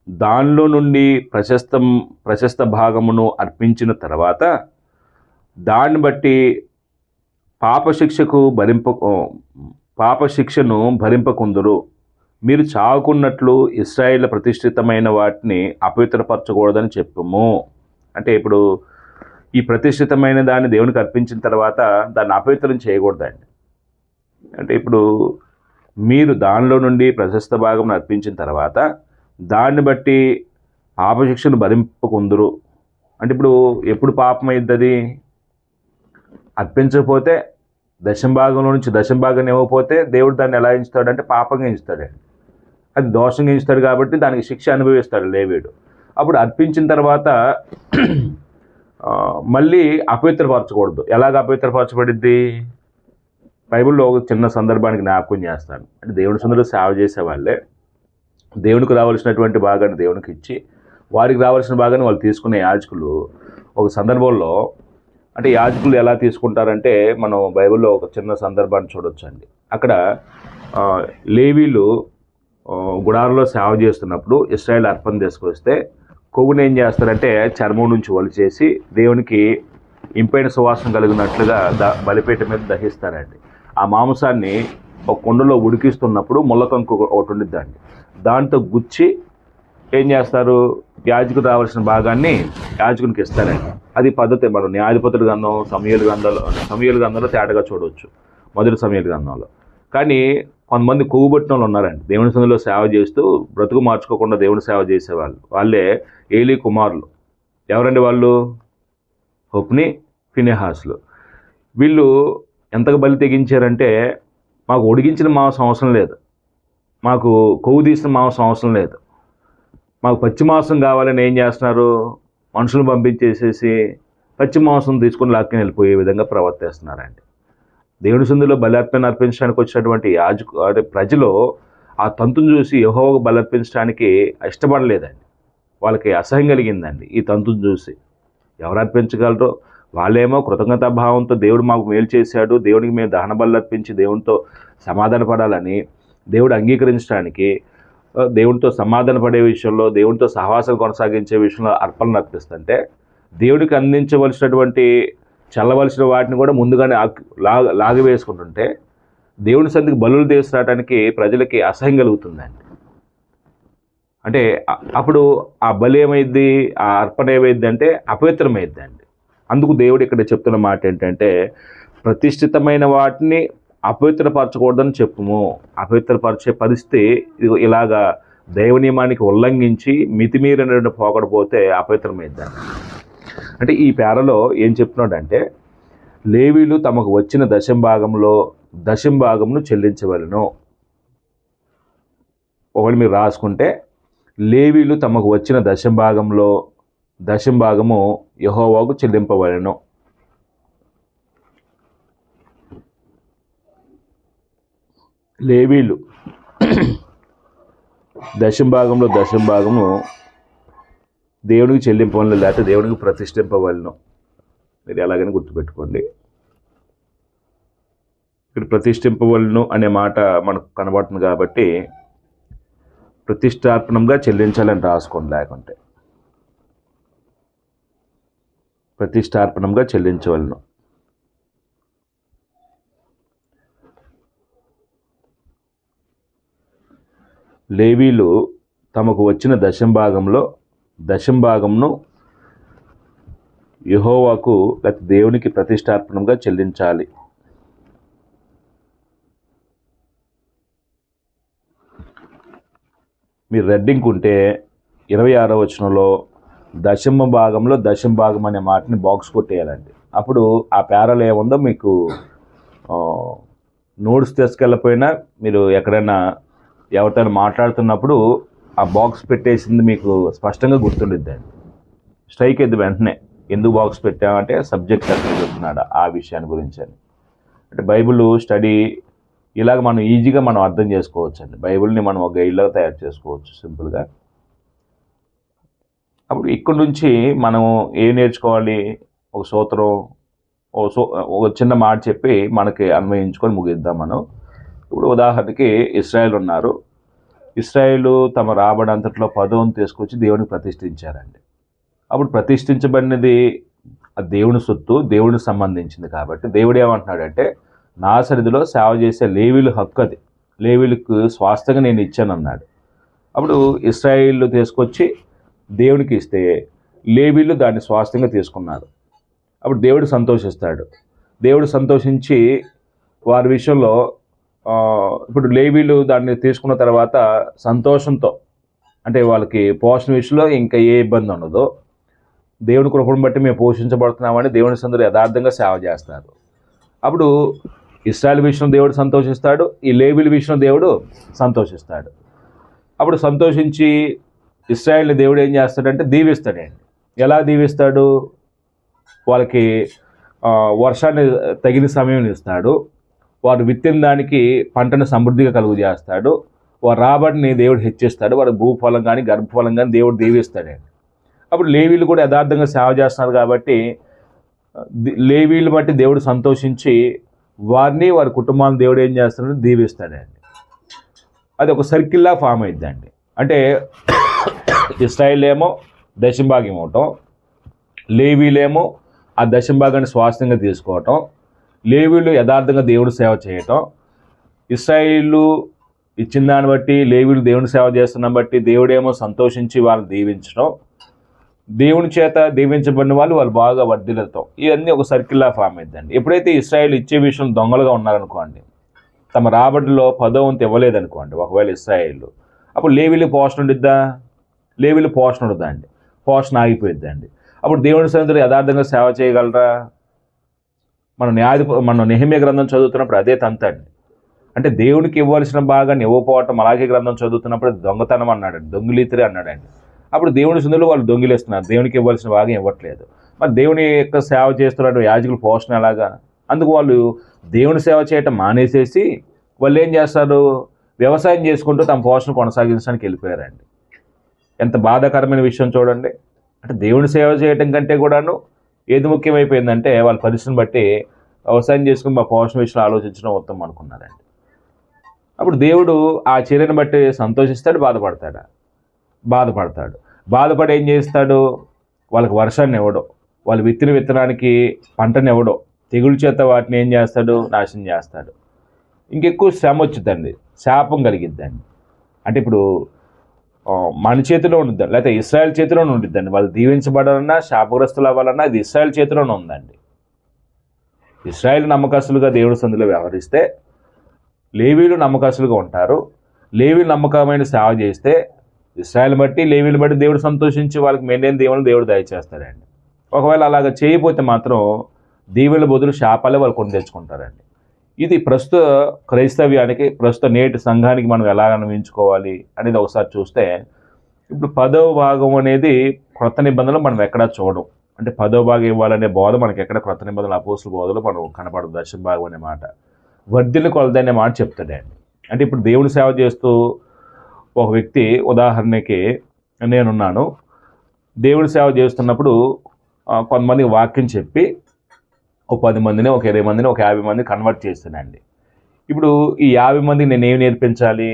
దానిలో నుండి ప్రశస్త భాగమును అర్పించిన తర్వాత దాన్ని బట్టి పాపశిక్షను భరింపకుందురు. మీరు చావుకున్నట్లు ఇశ్రాయేల్ ప్రతిష్ఠితమైన వాటిని అపవిత్రపరచకూడదని చెప్పము. అంటే ఇప్పుడు ఈ ప్రతిష్ఠితమైన దాన్ని దేవునికి అర్పించిన తర్వాత దాన్ని అపవిత్రం చేయకూడదండి. అంటే ఇప్పుడు మీరు దానిలో నుండి ప్రశస్త భాగం అర్పించిన తర్వాత దాన్ని బట్టి పాపశిక్షను భరింపకుందురు. అంటే ఇప్పుడు ఎప్పుడు పాపం అవుతుంది? అర్పించకపోతే, దశంభాగంలో నుంచి దశంభాగాన్ని ఇవ్వకపోతే దేవుడు దాన్ని ఎలా ఎంచుతాడంటే పాపంగా ఎంచుతాడండి. అది దోషంగా ఎంచుతాడు కాబట్టి దానికి శిక్ష అనుభవిస్తాడు లేవీయుడు. అప్పుడు అర్పించిన తర్వాత మళ్ళీ అపవిత్రపరచకూడదు. ఎలాగ అపవిత్రపరచబడిద్ది? బైబిల్లో ఒక చిన్న సందర్భానికి జ్ఞాపకం చేస్తాను. అంటే దేవుని సందులో సేవ చేసే వాళ్ళే దేవునికి రావాల్సినటువంటి భాగాన్ని దేవునికి ఇచ్చి వారికి రావాల్సిన భాగాన్ని వాళ్ళు తీసుకునే యాజకులు ఒక సందర్భంలో, అంటే యాజకులు ఎలా తీసుకుంటారంటే మనం బైబిల్లో ఒక చిన్న సందర్భాన్ని చూడొచ్చండి. అక్కడ లేవీలు గుడారంలో సేవ చేస్తున్నప్పుడు ఇశ్రాయేల్ అర్పణ తీసుకొస్తే కొవ్వుని ఏం చేస్తారంటే చర్మం నుంచి ఒలిచేసి దేవునికి ఇంపైన సువాసన కలిగినట్లుగా బలిపీఠ మీద దహిస్తారండి. ఆ మాంసాన్ని ఒక కుండలో ఉడికిస్తున్నప్పుడు ముళ్ళకంకు ఒకటి ఉండిద్దండి. దాంతో గుచ్చి ఏం చేస్తారు? యాజకుడు రావాల్సిన భాగాన్ని యాజకునికి ఇస్తారండి. అది పద్ధతి. మనం న్యాయాధిపతుల గ్రంథం, సమూయేలు గ్రంథంలో తేటగా చూడవచ్చు, మొదటి సమూయేలు గ్రంథంలో. కానీ కొంతమంది కొవ్వుబట్టిన వాళ్ళు ఉన్నారండి, దేవుని సందులో సేవ చేస్తూ బ్రతుకు మార్చుకోకుండా దేవుని సేవ చేసేవాళ్ళు. వాళ్ళే ఏలీ కుమారులు. ఎవరండి వాళ్ళు? హొఫ్ని, ఫినెహాసులు. వీళ్ళు ఎంతగా బలి తెగించారంటే, మాకు ఉడికించిన మాంసం అవసరం లేదు, మాకు కొవ్వు తీసిన మాంసం అవసరం లేదు, మాకు పచ్చి మాంసం కావాలని ఏం చేస్తున్నారు? మనుషులను పంపించేసేసి పచ్చి మాంసం తీసుకుని లాక్కుని వెళ్ళిపోయే విధంగా ప్రవర్తిస్తున్నారండి. దేవుని సందులో బలి అర్పించడానికి వచ్చినటువంటి అంటే ప్రజలు ఆ తంతును చూసి యెహోవాకు బలి అర్పించడానికి ఇష్టపడలేదండి. వాళ్ళకి అసహ్యం కలిగిందండి ఈ తంతును చూసి. ఎవరు అర్పించగలరో వాళ్ళేమో కృతజ్ఞతాభావంతో దేవుడు మాకు మేలు చేశాడు, దేవుడికి మేము దహన బలి అర్పించి దేవునితో సమాధాన పడాలని, దేవుడు అంగీకరించడానికి, దేవునితో సమాధాన పడే విషయంలో, దేవునితో సహవాసం కొనసాగించే విషయంలో అర్పణలు అర్పిస్తుంటే, దేవుడికి అందించవలసినటువంటి చల్లవలసిన వాటిని కూడా ముందుగానే లాగివేసుకుంటుంటే దేవుని సన్నిధికి బలులు తీసుకురావడానికి ప్రజలకి అసహ్యం కలుగుతుందండి. అంటే అప్పుడు ఆ బలి ఏమైద్ది, ఆ అర్పణ ఏమైద్ది అంటే అపవిత్రమైద్ది అండి. అందుకు దేవుడు ఇక్కడ చెప్తున్న మాట ఏంటంటే, ప్రతిష్ఠితమైన వాటిని అపవిత్రపరచకూడదని చెప్పుము. అపవిత్రపరిచే పరిస్థితి ఇలాగా దైవ నియమానికి ఉల్లంఘించి మితిమీరిన పోకడపోతే అపవిత్రమైద్దండి. అంటే ఈ పేరలో ఏం చెప్తున్నాడంటే, లేవీలు తమకు వచ్చిన దశంభాగమును చెల్లించవలెను. ఒకవేళ మీరు రాసుకుంటే, లేవీలు తమకు వచ్చిన దశంభాగము యెహోవాకు చెల్లింపవలెను. లేవీలు దశంభాగము దేవునికి చెల్లింపవలను, లేకపోతే దేవునికి ప్రతిష్ఠింపవలను. మీరు ఎలాగైనా గుర్తుపెట్టుకోండి. ఇక్కడ ప్రతిష్ఠింపవలను అనే మాట మనకు కనబడుతుంది కాబట్టి ప్రతిష్టార్పణంగా చెల్లించాలని రాసుకోండి. లేకుంటే ప్రతిష్టార్పణంగా చెల్లించవలను. లేవీలు తమకు వచ్చిన దశంభాగమును యెహోవాకు లేకపోతే దేవునికి ప్రతిష్టార్పణంగా చెల్లించాలి. మీరు రెడ్డింగ్ ఉంటే 26వ వచనంలో దశంభాగం అనే మాటని బాక్స్ కొట్టేయాలండి. అప్పుడు ఆ పేరలో ఏముందో మీకు నోట్స్ తీసుకెళ్ళకపోయినా మీరు ఎక్కడైనా ఎవరితో మాట్లాడుతున్నప్పుడు ఆ బాక్స్ పెట్టేసింది మీకు స్పష్టంగా గుర్తుండిద్దండి. స్ట్రైక్ ఎద్దు వెంటనే ఎందుకు బాక్స్ పెట్టామంటే సబ్జెక్ట్ అక్కడ చెప్తున్నాడు ఆ విషయాన్ని గురించి అని. అంటే బైబిల్ స్టడీ ఇలాగ మనం ఈజీగా మనం అర్థం చేసుకోవచ్చు అండి. బైబిల్ని మనం ఒక గైడ్లాగా తయారు చేసుకోవచ్చు సింపుల్గా. అప్పుడు ఇక్కడి నుంచి మనం ఏం నేర్చుకోవాలి? ఒక సూత్రం, ఒక చిన్న మాట చెప్పి మనకి అన్వయించుకొని ముగిద్దాం మనం. ఇప్పుడు ఉదాహరణకి ఇశ్రాయేల్ ఉన్నారు. ఇశ్రాయేలు తమ రాబడంతట్లో 10వ తీసుకొచ్చి దేవునికి ప్రతిష్ఠించారండి. అప్పుడు ప్రతిష్ఠించబడినది దేవుని సొత్తు, దేవునికి సంబంధించింది కాబట్టి దేవుడు ఏమంటున్నాడంటే, నా సన్నిధిలో సేవ చేసే లేవీలు హక్కు అది, లేవీలకు స్వాస్థ్యంగా నేను ఇచ్చాను అన్నాడు. అప్పుడు ఇశ్రాయేలు తీసుకొచ్చి దేవునికి ఇస్తే లేవీలు దాన్ని స్వాస్థ్యంగా తీసుకున్నారు. అప్పుడు దేవుడు సంతోషిస్తాడు. దేవుడు సంతోషించి వారి విషయంలో ఇప్పుడు లేవీలు దాన్ని తీసుకున్న తర్వాత సంతోషంతో, అంటే వాళ్ళకి పోషణ విషయంలో ఇంకా ఏ ఇబ్బంది ఉండదో, దేవుని కృపను బట్టి మేము పోషించబడుతున్నామని దేవుని సందరూ యథార్థంగా సేవ చేస్తారు. అప్పుడు ఇశ్రాయేల్ విషయంలో దేవుడు సంతోషిస్తాడు, ఈ లేవీల విషయంలో దేవుడు సంతోషిస్తాడు. అప్పుడు సంతోషించి ఇశ్రాయేల్ని దేవుడు ఏం చేస్తాడంటే దీవిస్తాడండి. ఎలా దీవిస్తాడు? వాళ్ళకి వర్షాన్ని తగిన సమయం ఇస్తాడు, వారు విత్తిన దానికి పంటను సమృద్ధిగా కలుగు చేస్తాడు, వారు రాబడిని దేవుడు హెచ్చిస్తాడు, వారి భూఫలం కానీ గర్భఫలం కానీ దేవుడు దీవిస్తాడండి. అప్పుడు లేవీలు కూడా యథార్థంగా సేవ చేస్తున్నారు కాబట్టి లేవీలు బట్టి దేవుడు సంతోషించి వారిని వారి కుటుంబాలను దేవుడు ఏం చేస్తాడని దీవిస్తాడండి. అది ఒక సర్కిల్లా ఫామ్ అయిద్దండి. అంటే ఇశ్రాయేల్ ఏమో దశంభాగం ఇవ్వటం, లేవీలేమో ఆ దశంభాగాన్ని స్వాస్థ్యంగా తీసుకోవటం, లేవీలు యథార్థంగా దేవుడు సేవ చేయటం, ఇశ్రాయేలు ఇచ్చిన దాన్ని బట్టి లేవీలు దేవుని సేవ చేస్తున్న బట్టి దేవుడేమో సంతోషించి వాళ్ళని దీవించడం, దేవుని చేత దీవించబడిన వాళ్ళు బాగా వర్ధిల్లతాం. ఇవన్నీ ఒక సర్కిల్లా ఫామ్ అయిద్దండి. ఎప్పుడైతే ఇశ్రాయేల్ ఇచ్చే విషయం దొంగలుగా ఉన్నారనుకోండి, తమ రాబడిలో 10వ వంతు ఇవ్వలేదనుకోండి ఒకవేళ ఇశ్రాయేల్, అప్పుడు లేవీలు పోషణ ఉండిద్దా? లేవీలు పోషణ ఉండదండి, పోషణ ఆగిపోయిద్దండి. అప్పుడు దేవుని సన్నిధిలో యథార్థంగా సేవ చేయగలరా? మనం నెహెమ్యా గ్రంథం చదువుతున్నప్పుడు అదే తంతండి. అంటే దేవునికి ఇవ్వాల్సిన భాగాన్ని ఇవ్వకపోవటం, అలాగే గ్రంథం చదువుతున్నప్పుడు దొంగతనం అన్నాడండి, దొంగిలితిరి అన్నాడండి. అప్పుడు దేవుని సన్నిధిలో వాళ్ళు దొంగిలేస్తున్నారు, దేవునికి ఇవ్వాల్సిన భాగం ఇవ్వట్లేదు. మరి దేవుని యొక్క సేవ చేస్తున్నారు యాజకులు పోషణ ఎలాగా? అందుకు వాళ్ళు దేవుని సేవ చేయటం మానేసేసి వాళ్ళు ఏం చేస్తారు? వ్యవసాయం చేసుకుంటూ తమ పోషణ కొనసాగించడానికి వెళ్ళిపోయారండి. ఎంత బాధాకరమైన విషయం చూడండి. అంటే దేవుని సేవ చేయటం కంటే కూడాను ఏది ముఖ్యమైపోయిందంటే వాళ్ళ పరిస్థితిని బట్టి వ్యవసాయం చేసుకుని మా పోషణ విషయంలో ఆలోచించడం ఉత్తమం అనుకున్నారండి. అప్పుడు దేవుడు ఆ చర్యను బట్టి సంతోషిస్తాడు, బాధపడతాడు. బాధపడి ఏం చేస్తాడు? వాళ్ళకి వర్షాన్ని ఇవ్వడం, వాళ్ళు విత్తిన విత్తనానికి పంటని ఇవ్వడం, తెగులు చేత వాటిని ఏం చేస్తాడు? నాశనం చేస్తాడు. ఇంకెక్కువ శ్రమ వచ్చిద్దండి, శాపం కలిగిద్దండి. అంటే ఇప్పుడు మన చేతిలో ఉండిద్దండి, లేకపోతే ఇశ్రాయేల్ చేతిలోనే ఉండిద్దండి. వాళ్ళు దీవించబడాలన్నా శాపగ్రస్తులు అవ్వాలన్నా అది ఇశ్రాయేల్ చేతిలోనే ఉందండి. ఇశ్రాయేల్ నమ్మకస్తులుగా దేవుడి సందులో వ్యవహరిస్తే లేవీలు నమ్మకస్తులుగా ఉంటారు. లేవీలు నమ్మకమైన సేవ చేస్తే ఇశ్రాయేల్ బట్టి లేవీలు బట్టి దేవుడు సంతోషించి వాళ్ళకి మెండైన దేవుని దేవుడు దయచేస్తాడండి. ఒకవేళ అలాగ చేయకపోతే మాత్రం దీవెల బదులు శాపాలే వాళ్ళు కొని తెచ్చుకుంటారండి. ఇది ప్రస్తుత క్రైస్తవ్యానికి, ప్రస్తుత నేటి సంఘానికి మనం ఎలా అన్వయించుకోవాలి అనేది ఒకసారి చూస్తే, ఇప్పుడు 10వ భాగం అనేది క్రొత్త నిబంధనలు మనం ఎక్కడా చూడం. అంటే 10వ భాగం ఇవ్వాలనే బోధ మనకి ఎక్కడ క్రొత్త నిబంధనలు అపోస్తుల బోధలో మనం కనపడదు. దశమ భాగం అనే మాట, వర్ధిల్లు కొలదనే మాట చెప్తాడండి. అంటే ఇప్పుడు దేవుని సేవ చేస్తూ ఒక వ్యక్తి, ఉదాహరణకి నేనున్నాను, దేవుడి సేవ చేస్తున్నప్పుడు కొంతమందికి వాక్యం చెప్పి ఒక 10 మందిని, ఒక 20 మందిని, ఒక 50 మందిని కన్వర్ట్ చేస్తానండి. ఇప్పుడు ఈ 50 మందికి నేను ఏమి నేర్పించాలి?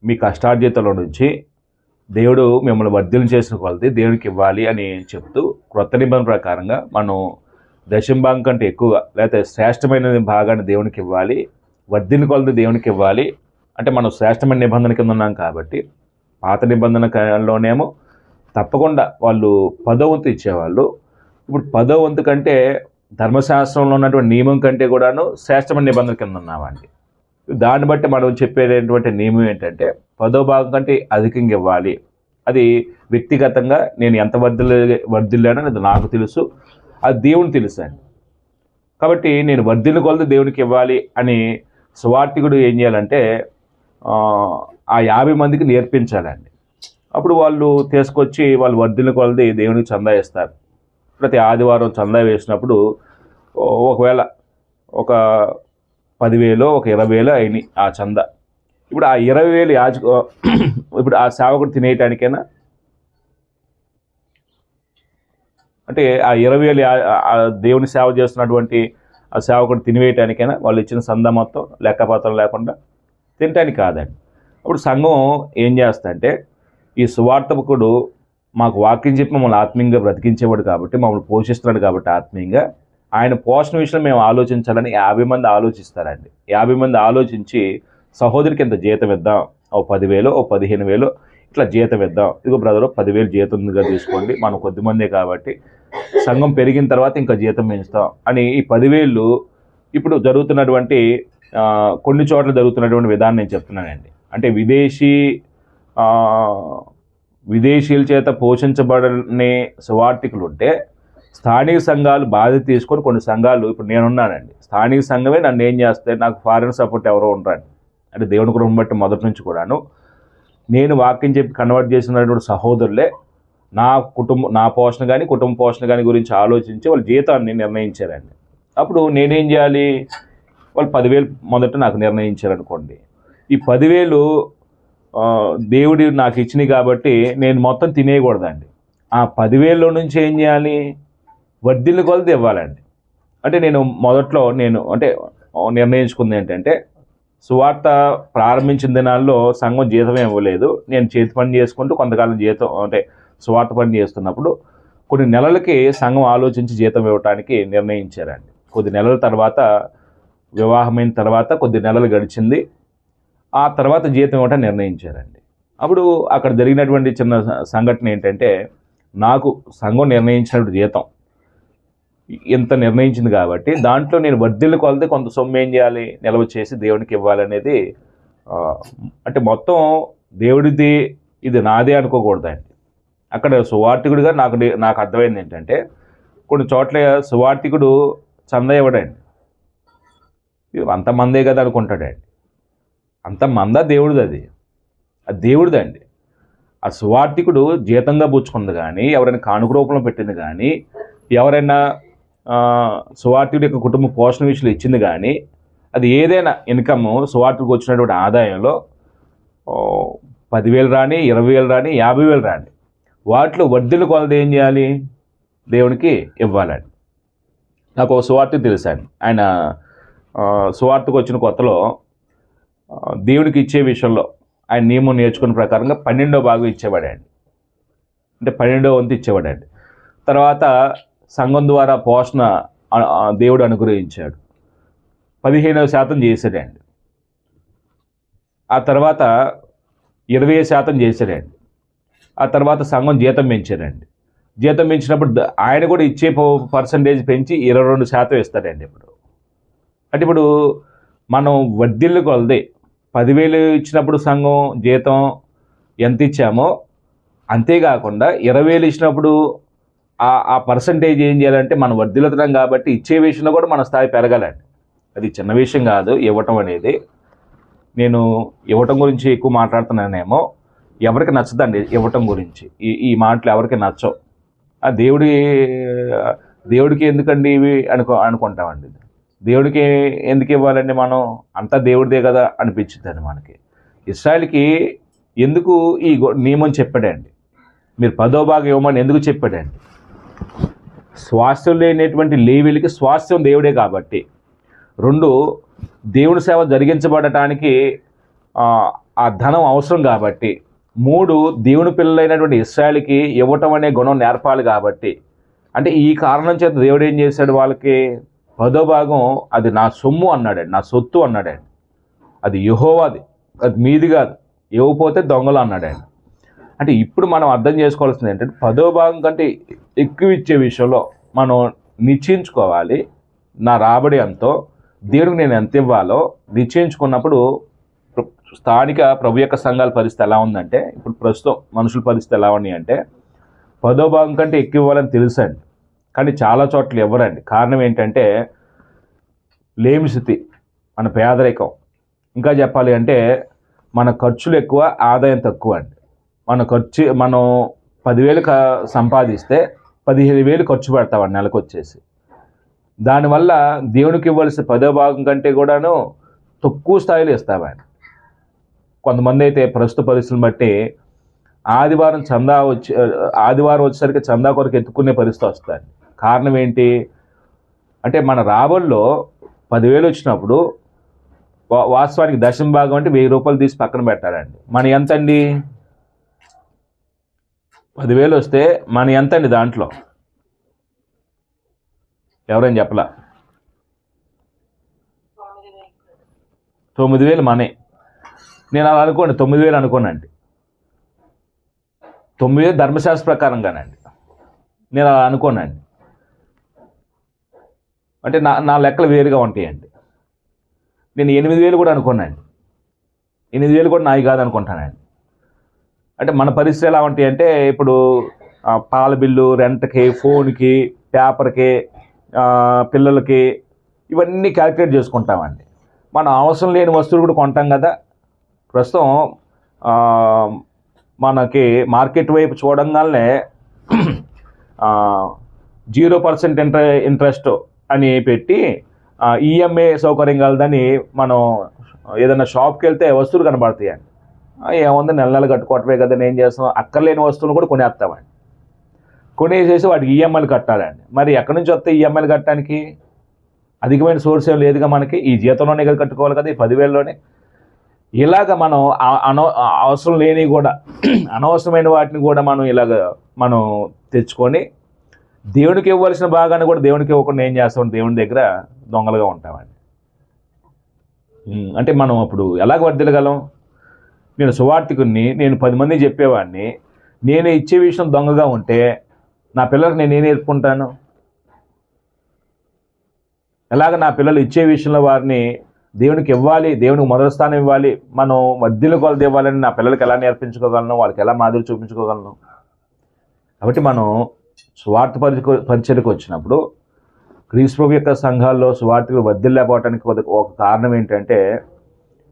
మీ కష్టార్జితంలో నుంచి దేవుడు మిమ్మల్ని వర్ధిల్లు చేసిన కొలది దేవునికి ఇవ్వాలి అని చెప్తూ, క్రొత్త నిబంధన ప్రకారంగా మనం దశమ భాగం కంటే ఎక్కువగా లేకపోతే శ్రేష్టమైన భాగాన్ని దేవునికి ఇవ్వాలి, వర్ధిల్లు కొలది దేవునికి ఇవ్వాలి. అంటే మనం శ్రేష్టమైన నిబంధన కింద ఉన్నాం కాబట్టి, పాత నిబంధనలోనేమో తప్పకుండా వాళ్ళు 10వ వంతు ఇచ్చేవాళ్ళు. ఇప్పుడు 10వ వంతు కంటే ధర్మశాస్త్రంలో ఉన్నటువంటి నియమం కంటే కూడాను శ్రేష్టమైన నిబంధన కింద ఉన్నామండి. దాన్ని బట్టి మనం చెప్పేటటువంటి నియమం ఏంటంటే 10వ భాగం కంటే అధికంగా ఇవ్వాలి. అది వ్యక్తిగతంగా నేను ఎంత వర్ధిల్లానో అది నాకు తెలుసు, అది దేవుని తెలుసు అండి. కాబట్టి నేను వర్ధిల్లు కొలది దేవునికి ఇవ్వాలి అని సువార్థికుడు ఏం చేయాలంటే ఆ 50 మందికి నేర్పించాలండి. అప్పుడు వాళ్ళు తీసుకొచ్చి వాళ్ళు వర్ధిల్లు కొలది దేవునికి చందా ఇస్తారు. ప్రతి ఆదివారం చందా వేసినప్పుడు ఒకవేళ ఒక 10,000 ఒక 20,000 అయినాయి ఆ చందా. ఇప్పుడు ఆ 20,000 ఇప్పుడు ఆ సేవకుడు తినేయటానికైనా, అంటే ఆ 20,000 దేవుని సేవ చేస్తున్నటువంటి ఆ సేవకుడు తినివేయటానికైనా వాళ్ళు ఇచ్చిన సందా మొత్తం లెక్కపాత్రం లేకుండా తినటానికి కాదండి. అప్పుడు సంఘం ఏం చేస్తుందంటే, ఈ సువార్తకుడు మాకు వాక్యం చెప్పి మమ్మల్ని ఆత్మీయంగా బ్రతికించేవాడు కాబట్టి, మమ్మల్ని పోషిస్తున్నాడు కాబట్టి ఆత్మీయంగా, ఆయన పోషణ విషయంలో మేము ఆలోచించాలని 50 మంది ఆలోచిస్తారండి. 50 మంది ఆలోచించి సహోదరికి ఇంత జీతం ఇద్దాం, ఓ 10,000 ఓ 15,000 ఇట్లా జీతం ఇద్దాం, ఇదిగో బ్రదరు 10,000 జీతంగా తీసుకోండి, మనం కొద్దిమందే కాబట్టి సంఘం పెరిగిన తర్వాత ఇంకా జీతం పెంచుతాం అని ఈ 10,000 ఇప్పుడు జరుగుతున్నటువంటి కొన్ని చోట్ల జరుగుతున్నటువంటి విధానం నేను చెప్తున్నానండి. అంటే విదేశీయుల చేత పోషించబడని సువార్థికులు ఉంటే స్థానిక సంఘాలు బాధ్యత తీసుకొని, కొన్ని సంఘాలు, ఇప్పుడు నేనున్నానండి, స్థానిక సంఘమే నన్ను ఏం చేస్తే, నాకు ఫారెన్ సపోర్ట్ ఎవరో ఉండరండి. అంటే దేవుని కృపను బట్టి మొదటి నుంచి కూడాను నేను వాక్యం చెప్పి కన్వర్ట్ చేసినటువంటి సహోదరులే నా పోషణ కానీ కుటుంబ పోషణ కానీ గురించి ఆలోచించి వాళ్ళ జీతాన్ని నిర్ణయించారండి. అప్పుడు నేనేం చేయాలి? వాళ్ళు 10,000 మొదట నాకు నిర్ణయించారనుకోండి, ఈ 10,000 దేవుడు నాకు ఇచ్చినాయి కాబట్టి నేను మొత్తం తినేయకూడదండి. ఆ 10,000లో నుంచి ఏం చేయాలి? వడ్డీల కొలది ఇవ్వాలండి. అంటే నేను మొదట్లో నిర్ణయించుకుంది ఏంటంటే, సువార్త ప్రారంభించిన దినాల్లో సంఘం జీతం ఇవ్వలేదు. నేను చేతి పని చేసుకుంటూ కొంతకాలం జీతం, అంటే సువార్త పని చేస్తున్నప్పుడు కొన్ని నెలలకి సంఘం ఆలోచించి జీతం ఇవ్వడానికి నిర్ణయించారండి. కొద్ది నెలల తర్వాత, వివాహమైన తర్వాత కొద్ది నెలలు గడిచింది, ఆ తర్వాత జీతం ఇవ్వటం నిర్ణయించారండి. అప్పుడు అక్కడ జరిగినటువంటి చిన్న సంఘటన ఏంటంటే, నాకు సంఘం నిర్ణయించినటువంటి జీతం ఇంత నిర్ణయించింది కాబట్టి దాంట్లో నేను వడ్డీలు కొలితే కొంత సొమ్ము ఏం చేయాలి? నిల్వ చేసి దేవునికి ఇవ్వాలనేది, అంటే మొత్తం దేవుడిది, ఇది నాదే అనుకోకూడదండి. అక్కడ సువార్థికుడిగా నాకు అర్థమైంది ఏంటంటే, కొన్ని చోట్ల సువార్థికుడు చందా ఇవ్వడండి. అంతమందే కదా అనుకుంటాడండి. అంతమందా దేవుడిది? అది దేవుడిదండి. ఆ సువార్థికుడు జీతంగా పుచ్చుకుంది కానీ, ఎవరైనా కానుక రూపంలో పెట్టింది కానీ, ఎవరైనా సువార్థికుడి యొక్క కుటుంబ పోషణ విషయంలో ఇచ్చింది కానీ, అది ఏదైనా ఇన్కమ్ సువార్థికి వచ్చినటువంటి ఆదాయంలో 10,000 రాని, 20,000 రాని, 50,000 రాని, వాటిలో వడ్డీలు కొలది ఏం చేయాలి? దేవునికి ఇవ్వాలండి. నాకు ఒక సువార్థి తెలుసండి. ఆయన సువార్తకు వచ్చిన కొత్తలో దేవుడికి ఇచ్చే విషయంలో ఆయన నియమం నేర్చుకున్న ప్రకారంగా 12వ భాగం ఇచ్చేవాడండి. అంటే 12వ వంతు ఇచ్చేవాడండి. తర్వాత సంఘం ద్వారా పోషణ దేవుడు అనుగ్రహించాడు, 15% చేశాడండి. ఆ తర్వాత 20% చేశాడండి. ఆ తర్వాత సంఘం జీతం పెంచాడండి. జీతం పెంచినప్పుడు ఆయన కూడా ఇచ్చే పర్సంటేజ్ పెంచి 22% ఇస్తాడండి. అంటే ఇప్పుడు మనం వడ్డీలు కొలది 10,000 ఇచ్చినప్పుడు సంఘం జీతం ఎంత ఇచ్చామో, అంతేకాకుండా 20,000 ఇచ్చినప్పుడు ఆ పర్సంటేజ్ ఏం చేయాలంటే, మనం వడ్డీలుతున్నాం కాబట్టి ఇచ్చే విషయంలో కూడా మన స్థాయి పెరగాలండి. అది చిన్న విషయం కాదు ఇవ్వటం అనేది. నేను ఇవ్వటం గురించి ఎక్కువ మాట్లాడుతున్నానేమో, ఎవరికి నచ్చదండి ఇవ్వటం గురించి. ఈ మాటలు ఎవరికి నచ్చవు. ఆ దేవుడికి ఎందుకండి ఇవి అనుకుంటామండి. దేవుడికి ఎందుకు ఇవ్వాలండి? మనం అంతా దేవుడిదే కదా అనిపించుద్దండి మనకి. ఇశ్రాయేలుకి ఎందుకు ఈ నియమం చెప్పాడండి? మీరు 10వ భాగం ఇవ్వమని ఎందుకు చెప్పాడండి? స్వాస్థ్యం లేనటువంటి లేవీలకి స్వాస్థ్యం దేవుడే కాబట్టి. 2, దేవుని సేవ జరిగించబడటానికి ఆ ధనం అవసరం కాబట్టి. 3, దేవుని పిల్లలైనటువంటి ఇశ్రాయేలుకి ఇవ్వటం అనే గుణం నేర్పాలి కాబట్టి. అంటే ఈ కారణం చేత దేవుడు ఏం చేశాడు? వాళ్ళకి 10వ భాగం అది నా సొమ్ము అన్నాడండి, నా సొత్తు అన్నాడండి. అది యెహోవాది, అది మీది కాదు, ఇవ్వకపోతే దొంగలు అన్నాడండి. అంటే ఇప్పుడు మనం అర్థం చేసుకోవాల్సింది ఏంటంటే, 10వ భాగం కంటే ఎక్కువ ఇచ్చే విషయంలో మనం నిశ్చయించుకోవాలి. నా రాబడి ఎంతో, దేవుడికి నేను ఎంత ఇవ్వాలో నిశ్చయించుకున్నప్పుడు, స్థానిక ప్రభు యొక్క సంఘాల పరిస్థితి ఎలా ఉందంటే, ఇప్పుడు ప్రస్తుతం మనుషుల పరిస్థితి ఎలా ఉన్నాయి అంటే, 10వ భాగం కంటే ఎక్కువ ఇవ్వాలని తెలుసండి, కానీ చాలా చోట్ల ఇవ్వరండి. కారణం ఏంటంటే, లేమి స్థితి, మన పేదరికం. ఇంకా చెప్పాలి అంటే మన ఖర్చులు ఎక్కువ, ఆదాయం తక్కువ అండి. మనం 10,000 సంపాదిస్తే 15,000 ఖర్చు పెడతామండి నెలకు వచ్చేసి. దానివల్ల దేవునికి ఇవ్వాల్సిన 10వ భాగం కంటే కూడాను తక్కువ స్థాయిలో ఇస్తామండి. కొంతమంది అయితే ప్రస్తుత పరిస్థితులను బట్టి ఆదివారం వచ్చేసరికి చందా కొరకు ఎత్తుకునే పరిస్థితి వస్తుంది. కారణం ఏంటి అంటే మన రాబడిలో 10,000 వచ్చినప్పుడు వాస్తవానికి దశమ భాగం అంటే 1,000 రూపాయలు తీసి పక్కన పెట్టాలండి. మన ఎంత అండి? 10,000 వస్తే మన ఎంత అండి? దాంట్లో ఎవరైనా చెప్పలా? 9,000 మనే. నేను అలా అనుకోండి, 9,000 అనుకోనండి. 9,000 ధర్మశాస్త్ర ప్రకారంగానండి, నేను అలా అనుకోనండి. అంటే నా లెక్కలు వేరుగా ఉంటాయండి. నేను 8,000 కూడా అనుకోనండి. 8,000 కూడా నాయి కాదు అనుకుంటానండి. అంటే మన పరిస్థితి ఎలా ఉంటాయి అంటే, ఇప్పుడు పాల బిల్లు, రెంట్కి, ఫోన్కి, పేపర్కి, పిల్లలకి, ఇవన్నీ క్యాలిక్యులేట్ చేసుకుంటామండి. మనం అవసరం లేని వస్తువులు కూడా కొంటాం కదా. ప్రస్తుతం మనకి మార్కెట్ వైపు చూడంగానే 0% ఇంట్రెస్ట్ అని పెట్టి ఈఎంఐ సౌకర్యం కలదని మనం ఏదైనా షాప్కి వెళ్తే వస్తువులు కనబడతాయండి. ఏముంది, నెల నెల కట్టుకోవటమే కదా, నేను చేస్తాం. అక్కర్లేని వస్తువులు కూడా కొనేస్తామండి. కొనేసేసి వాటికి ఈఎంఐలు కట్టాలండి. మరి ఎక్కడి నుంచి వస్తాయి ఈఎంఐలు కట్టడానికి? అధికమైన సోర్స్ ఏం లేదుగా మనకి. ఈ జీతంలోనే కదా కట్టుకోవాలి కదా, ఈ 10,000లోనే. ఇలాగ మనం అవసరం లేని కూడా, అనవసరమైన వాటిని కూడా మనం తెచ్చుకొని దేవునికి ఇవ్వాల్సిన భాగాన్ని కూడా దేవునికి ఇవ్వకుండా ఏం చేస్తాం? దేవుని దగ్గర దొంగలుగా ఉంటామండి. అంటే మనం అప్పుడు ఎలాగ వర్దిలగలం? నేను సువార్థికుడిని, నేను 10 మందికి చెప్పేవాడిని, నేను ఇచ్చే విషయం దొంగగా ఉంటే నా పిల్లలకు నేనేం నేర్పుకుంటాను? ఎలాగ నా పిల్లలు ఇచ్చే విషయంలో వారిని దేవునికి ఇవ్వాలి, దేవునికి మొదటి స్థానం ఇవ్వాలి, మనం వర్ధిల్లు కొలది ఇవ్వాలని నా పిల్లలకి ఎలా నేర్పించుకోగలను, వాళ్ళకి ఎలా మాదిరి చూపించుకోగలను? కాబట్టి మనం సువార్త పరిచర్యకు వచ్చినప్పుడు క్రీస్తు ప్రభు యొక్క సంఘాల్లో సువార్తలు వర్ధిల్లేకపోవటానికి ఒక కారణం ఏంటంటే,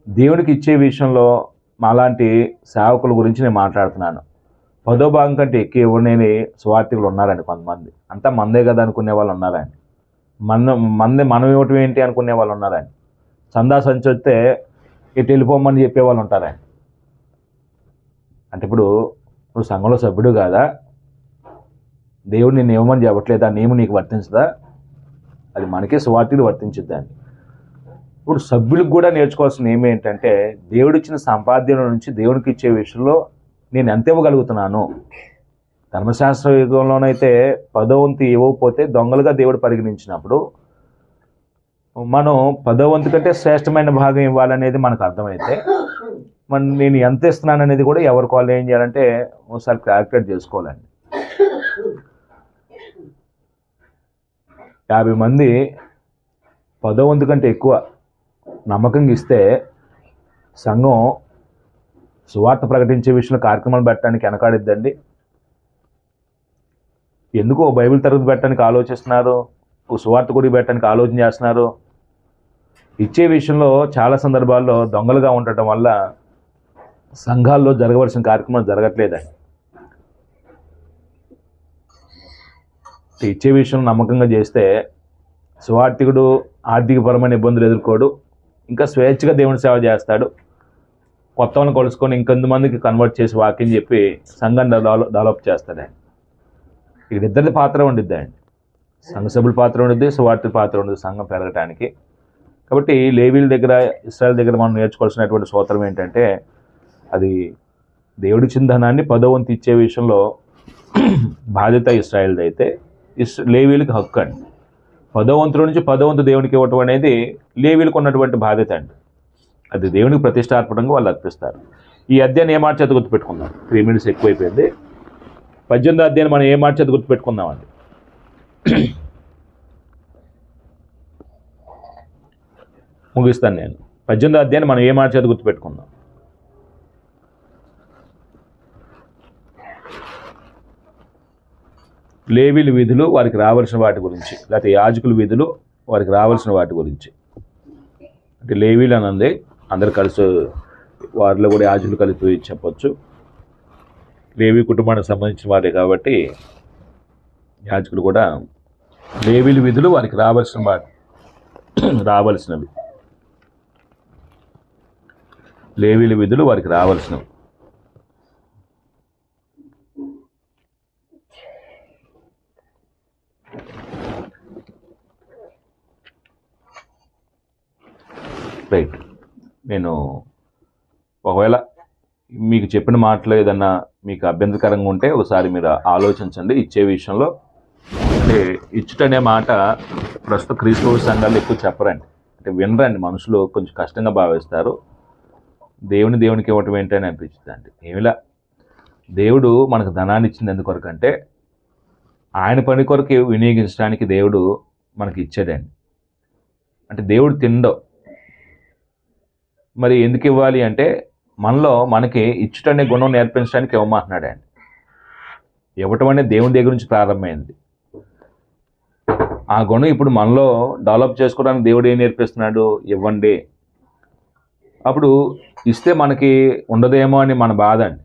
దేవునికి ఇచ్చే విషయంలో మాలాంటి సేవకుల గురించి నేను మాట్లాడుతున్నాను. 10వ భాగం కంటే ఎక్కువ ఇవ్వలేని సువార్థికులు ఉన్నారండి కొంతమంది. అంతా మందే కదా అనుకునే వాళ్ళు ఉన్నారండి. మనం ఇవ్వటం ఏంటి అనుకునే వాళ్ళు ఉన్నారండి. చందా సంచి వస్తే ఇటు వెళ్ళిపోమని చెప్పేవాళ్ళు ఉంటారండి. అంటే ఇప్పుడు నువ్వు సంఘంలో సభ్యుడు కాదా? దేవుడు నిన్ను ఇవ్వమని చెప్పట్లేదా? నియమం నీకు వర్తించదా? అది మనకే సువార్తలు వర్తించిద్దండి. ఇప్పుడు సభ్యులకు కూడా నేర్చుకోవాల్సిన ఏమేంటంటే, దేవుడిచ్చిన సంపాద్యం నుంచి దేవునికి ఇచ్చే విషయంలో నేను ఎంత ఇవ్వగలుగుతున్నాను. ధర్మశాస్త్ర యుగంలోనైతే 10వ వంతు ఇవ్వకపోతే దొంగలుగా దేవుడు పరిగణించినప్పుడు, మనం 10వ వంతు కంటే శ్రేష్టమైన భాగం ఇవ్వాలనేది మనకు అర్థమైతే, నేను ఎంత ఇస్తున్నాను అనేది కూడా ఎవరికి వాళ్ళు ఏం చేయాలంటే ఒకసారి క్యాల్కులేట్ చేసుకోవాలండి. 50 మంది 10వ వంతు కంటే ఎక్కువ నమ్మకంగా ఇస్తే సంఘం సువార్త ప్రకటించే విషయంలో కార్యక్రమాలు పెట్టడానికి వెనకాడిద్దండి. ఎందుకు బైబిల్ తరగతి పెట్టడానికి ఆలోచిస్తున్నారు, సువార్త గుడి పెట్టడానికి ఆలోచన చేస్తున్నారు? ఇచ్చే విషయంలో చాలా సందర్భాల్లో దొంగలుగా ఉండటం వల్ల సంఘాల్లో జరగవలసిన కార్యక్రమాలు జరగట్లేదండి. ఇచ్చే విషయంలో నమ్మకంగా చేస్తే సువార్థికుడు ఆర్థికపరమైన ఇబ్బందులు ఎదుర్కోడు, ఇంకా స్వేచ్ఛగా దేవుని సేవ చేస్తాడు. కొత్త వాళ్ళని కొలుసుకొని ఇంకొంతమందికి కన్వర్ట్ చేసి వాక్యం చెప్పి సంఘాన్ని డెవలప్ చేస్తాడండి. ఇక్కడ ఇద్దరిది పాత్ర ఉండిద్దండి. సంఘ సభ్యుల పాత్ర ఉండిద్ది, సువార్థి పాత్ర ఉండదు సంఘం పెరగటానికి. కాబట్టి లేవీల దగ్గర, ఇశ్రాయేల్ దగ్గర మనం నేర్చుకోవాల్సినటువంటి సూత్రం ఏంటంటే, అది దేవుడిచ్చిన ధనాన్ని 10వ వంతు ఇచ్చే విషయంలో బాధ్యత ఇశ్రాయేల్ది అయితే లేవీలకు హక్కు అండి. 10వ వంతుల నుంచి 10వ వంతు దేవునికి ఇవ్వటం అనేది లేవీలకు ఉన్నటువంటి బాధ్యత అండి. అది దేవునికి ప్రతిష్టార్పణంగా వాళ్ళు అర్పిస్తారు. ఈ అధ్యాయం ఏ మాట చేత గుర్తుపెట్టుకుందాం? 3 minutes ఎక్కువైపోయింది. 18వ అధ్యాయం మనం ఏ మాట చేత గుర్తుపెట్టుకుందామండి? ముగిస్తాను నేను. 18వ అధ్యాయాన్ని మనం ఏ మాట చేత గుర్తుపెట్టుకుందాం? లేవీల విధులు, వారికి రావాల్సిన వాటి గురించి, లేకపోతే యాజకుల విధులు, వారికి రావాల్సిన వాటి గురించి. అంటే లేవీలు అనంది అందరు కలిసి, వారిలో కూడా యాజకులు కలిపి చెప్పచ్చు. లేవీ కుటుంబానికి సంబంధించిన వారే కాబట్టి యాజకులు కూడా లేవీయుల విధులు వారికి రావాల్సినవి. లేవీయుల విధులు వారికి రావాల్సినవి. రైట్. నేను ఒకవేళ మీకు చెప్పిన మాటలో ఏదన్నా మీకు అభ్యంతరకరంగా ఉంటే ఒకసారి మీరు ఆలోచించండి. ఇచ్చే విషయంలో అంటే ఇచ్చుటనే మాట ప్రస్తుత క్రీస్తవ సంఘాలు ఎక్కువ చెప్పరండి, అంటే వినరండి. మనుషులు కొంచెం కష్టంగా భావిస్తారు. దేవునికి ఇవ్వటం ఏంటని అనిపించింది అండి. ఏమిలా దేవుడు మనకు ధనాన్ని ఇచ్చింది ఎందుకొరకు అంటే ఆయన పని కొరకు వినియోగించడానికి దేవుడు మనకి ఇచ్చాడండి. అంటే దేవుడు తిండో మరి ఎందుకు ఇవ్వాలి అంటే మనకి ఇచ్చుటనే గుణం నేర్పించడానికి ఇవ్వమంటున్నాడు అండి. ఇవ్వటం అనేది దేవుని దగ్గర నుంచి ప్రారంభమైంది. ఆ గుణం ఇప్పుడు మనలో డెవలప్ చేసుకోవడానికి దేవుడు ఏం నేర్పిస్తున్నాడు? ఇవ్వండి. అప్పుడు ఇస్తే మనకి ఉండదేమో అని మన బాధ అండి.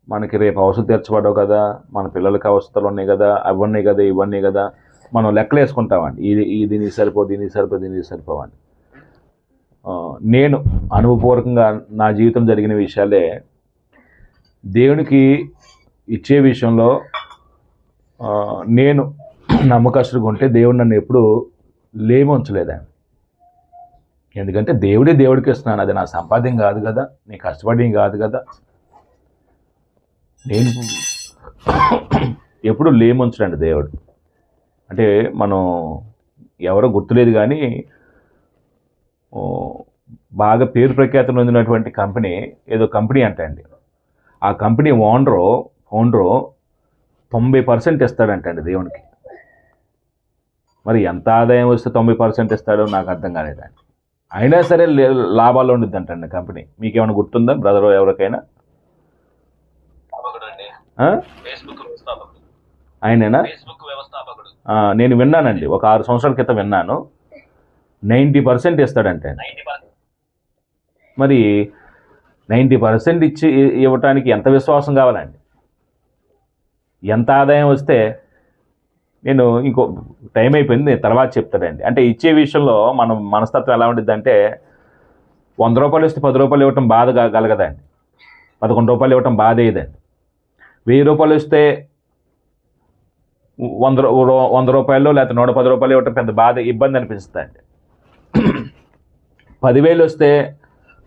మనకి రేపు అవసరం తీర్చబడవు కదా, మన పిల్లలకి అవసరాలు ఉన్నాయి కదా, అవన్నీ కదా, ఇవన్నీ కదా, మనం లెక్కలు వేసుకుంటామండి. దీనికి సరిపోవండి. నేను అనుభవపూర్వకంగా నా జీవితం జరిగిన విషయాలే దేవునికి ఇచ్చే విషయంలో నేను నమ్మకస్తుగా ఉంటే దేవుడు నన్ను ఎప్పుడూ లేముంచలేదండి. ఎందుకంటే దేవుడికి ఇస్తున్నాను, అది నా సంపాద్యం కాదు కదా, నేను కష్టపడి కాదు కదా. నేను ఎప్పుడు లేముంచడండి దేవుడు. అంటే మనం ఎవరో గుర్తులేదు కానీ బాగా పేరు ప్రఖ్యాతులు పొందినటువంటి కంపెనీ, ఏదో కంపెనీ అంటండి. ఆ కంపెనీ ఓనరు 90% ఇస్తాడంటండి దేవునికి. మరి ఎంత ఆదాయం వస్తే 90% ఇస్తాడో నాకు అర్థం కాలేదండి. అయినా సరే లాభాలు ఉండిద్దంటండి కంపెనీ. మీకేమైనా గుర్తుందా బ్రదర్? ఎవరికైనా ఆయనేనా? నేను విన్నానండి, ఒక 6 సంవత్సరాల క్రితం విన్నాను. 90% ఇస్తాడంటే. మరి 90% ఇవ్వటానికి ఎంత విశ్వాసం కావాలండి? ఎంత ఆదాయం వస్తే? నేను ఇంకో టైం అయిపోయింది, నేను తర్వాత చెప్తాడండి. అంటే ఇచ్చే విషయంలో మనం మనస్తత్వం ఎలా ఉండిద్ది అంటే 100 రూపాయలు ఇస్తే 10 రూపాయలు ఇవ్వటం బాధ కలగదండి, 11 రూపాయలు ఇవ్వటం బాధ అయ్యేదండి. 1000 రూపాయలు ఇస్తే 100 రూపాయలు లేకపోతే 110 రూపాయలు ఇవ్వటం పెద్ద ఇబ్బంది అనిపిస్తుందండి. 10,000 వస్తే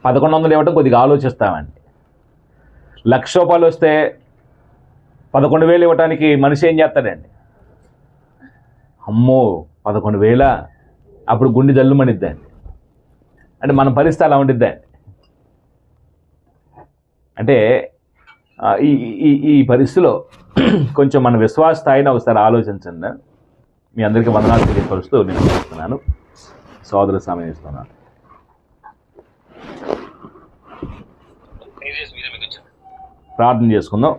1100 ఇవ్వటం కొద్దిగా ఆలోచిస్తామండి. 1,00,000 రూపాయలు వస్తే 11,000 ఇవ్వటానికి మనిషి ఏం చేస్తాడండి? అమ్మో 11,000, అప్పుడు గుండె జల్లుమనిద్దండి. అంటే మన పరిస్థితి అలా ఉండిద్దండి. అంటే ఈ పరిస్థితిలో కొంచెం మన విశ్వాస స్థాయిని ఒకసారి ఆలోచించండి. మీ అందరికీ వందనాలు తెలియపరుస్తూ నేను చేస్తున్నాను. సోదర సమయం ఇస్తున్నాను. ప్రార్థన చేసుకుందాం.